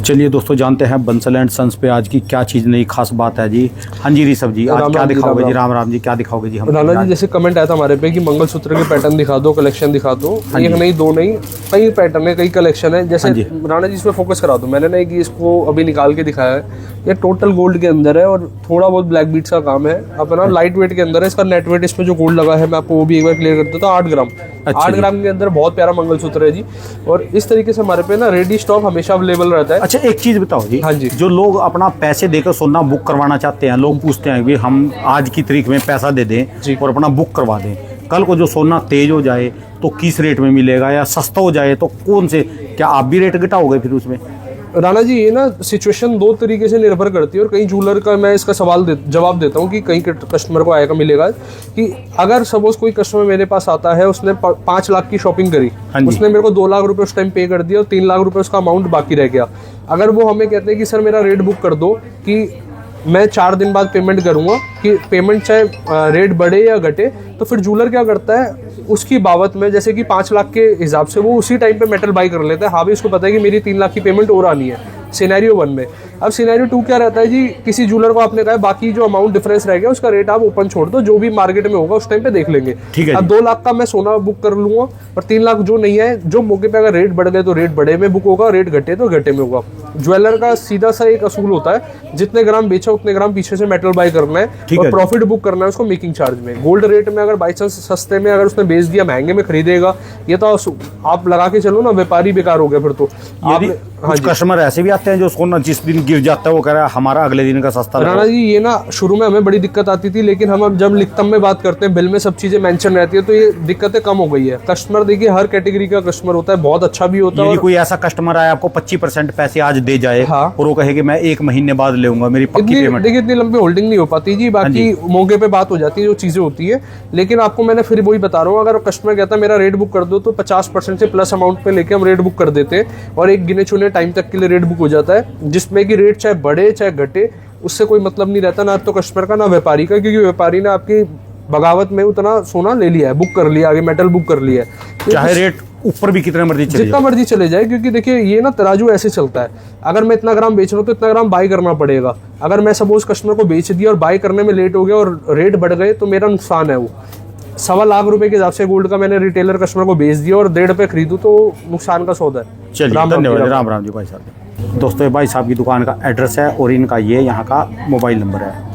चलिए दोस्तों, जानते हैं बंसल एंड सन्स पे आज की क्या चीज़ नई खास बात है जी। हाँ जी ऋषभ जी, आज क्या दिखाओगे जी? राम राम जी, क्या दिखाओगे जी? हम राणा जी, जैसे कमेंट आया था हमारे पे कि मंगलसूत्र के पैटर्न दिखा दो, कलेक्शन दिखा दो। एक नहीं, दो नहीं, कई पैटर्न है, कई कलेक्शन है। जैसे राणा जी इसमें फोकस करा दो। मैंने ना एक इसको अभी निकाल के दिखाया है। ये टोटल गोल्ड के अंदर है और थोड़ा बहुत ब्लैक बीट्स का काम है। अपना लाइट वेट के अंदर है। इसका नेट वेट इसमें जो गोल्ड लगा है, मैं आपको वो भी एक बार क्लियर कर देता हूँ। 8 ग्राम। 8 ग्राम के अंदर बहुत प्यारा मंगलसूत्र है जी। और इस तरीके से हमारे पे ना रेडी स्टॉक हमेशा अवेलेबल रहता है। अच्छा, एक चीज़ बताओ जी। हाँ जी। जो लोग अपना पैसे देकर सोना बुक करवाना चाहते हैं, लोग पूछते हैं कि हम आज की तारीख में पैसा दे दें और अपना बुक करवा दें, कल को जो सोना तेज हो जाए तो किस रेट में मिलेगा, या सस्ता हो जाए तो कौन से, क्या आप भी रेट घटाओगे फिर उसमें? राणा जी, ये ना सिचुएशन दो तरीके से निर्भर करती है और कई ज्वेलर का मैं इसका जवाब देता हूँ कि कई कस्टमर को आएगा मिलेगा कि अगर सपोज कोई कस्टमर मेरे पास आता है, उसने 5 लाख की शॉपिंग करी, उसने मेरे को 2 लाख रुपए उस टाइम पे कर दिया और 3 लाख रुपए उसका अमाउंट बाकी रह गया। अगर वो हमें कहते हैं कि सर मेरा रेट बुक कर दो कि मैं 4 दिन बाद पेमेंट करूंगा, कि पेमेंट चाहे रेट बढ़े या घटे, तो फिर ज्वेलर क्या करता है उसकी बाबत में, जैसे कि 5 लाख के हिसाब से वो उसी टाइम पे मेटल बाई कर लेता है। हाँ भी उसको पता है कि मेरी 3 लाख की पेमेंट और आनी है, सिनेरियो 1 में। अब सिनेरियो 2 क्या रहता है जी, किसी ज्वेलर को आपने कहा बाकी जो अमाउंट डिफरेंस रह गया उसका रेट आप ओपन छोड़ दो, जो भी मार्केट में होगा उस टाइम पे देख लेंगे। ठीक है। अब 2 लाख का मैं सोना बुक कर लूंगा और 3 लाख जो नहीं है, जो मौके पे अगर रेट बढ़ गए तो रेट बढ़े में बुक होगा, रेट घटे तो घटे में होगा। ज्वेलर का सीधा सा एक असूल होता है, जितने ग्राम बेचा उतने ग्राम पीछे से मेटल बाई करना है और प्रॉफिट बुक करना है उसको मेकिंग चार्ज में। गोल्ड रेट में अगर बाई चांस सस्ते में अगर उसने बेच दिया, महंगे में खरीदेगा, ये तो आप लगा के चलो ना, व्यापारी बेकार हो गया फिर तो। कुछ कस्टमर ऐसे भी आते हैं जो सोना जिस दिन गिर जाता है वो कह रहा है हमारा अगले दिन का सस्ता। राणा जी, ये ना शुरू में हमें बड़ी दिक्कत आती थी, लेकिन हम अब जब लिखतम में बात करते हैं, बिल में सब चीजें मेंशन रहती है, तो ये दिक्कतें कम हो गई है। कस्टमर देखिए हर कैटेगरी का कस्टमर होता है, बहुत अच्छा भी होता है। कोई ऐसा कस्टमर आया आपको 25% पैसे आज दे जाए और वो कहे कि मैं 1 महीने बाद लेऊंगा, मेरी पक्की पेमेंट। देखिए इतनी लंबी होल्डिंग नहीं हो पाती जी, बाकी मौके पे बात हो जाती है, जो चीजें होती है। लेकिन आपको मैंने फिर वही बता रहा हूँ, अगर कस्टमर कहता है मेरा रेट बुक कर दो, तो 50% से प्लस अमाउंट पे लेके हम रेट बुक कर देते हैं और एक गिने चुने टाइम तक के लिए रेट बुक हो जाता है, जिसमें कि रेट चाहे बढ़े चाहे घटे उससे कोई मतलब नहीं रहता, ना तो कस्टमर का ना व्यापारी का, क्योंकि व्यापारी ने आपकी बगावत में उतना सोना ले लिया है, बुक कर लिया, आगे मेटल बुक कर लिया है, चाहे रेट ऊपर भी जितना मर्जी चले जाए। क्योंकि देखिए ये ना तराजू ऐसे चलता है, अगर मैं इतना ग्राम बेच रहा हूँ तो इतना ग्राम बाई करना पड़ेगा। अगर मैं सपोज कस्टमर को बेच दिया और बाई करने में लेट हो गया और रेट बढ़ गए तो मेरा नुकसान है। वो 1.25 लाख रुपए के हिसाब से गोल्ड का मैंने रिटेलर कस्टमर को बेच दिया और 1.5 पे खरीदूं तो नुकसान का सौदा है। चलिए, धन्यवाद। राम राम जी भाई साहब। दोस्तों, भाई साहब की दुकान का एड्रेस है और इनका ये यहाँ का मोबाइल नंबर है।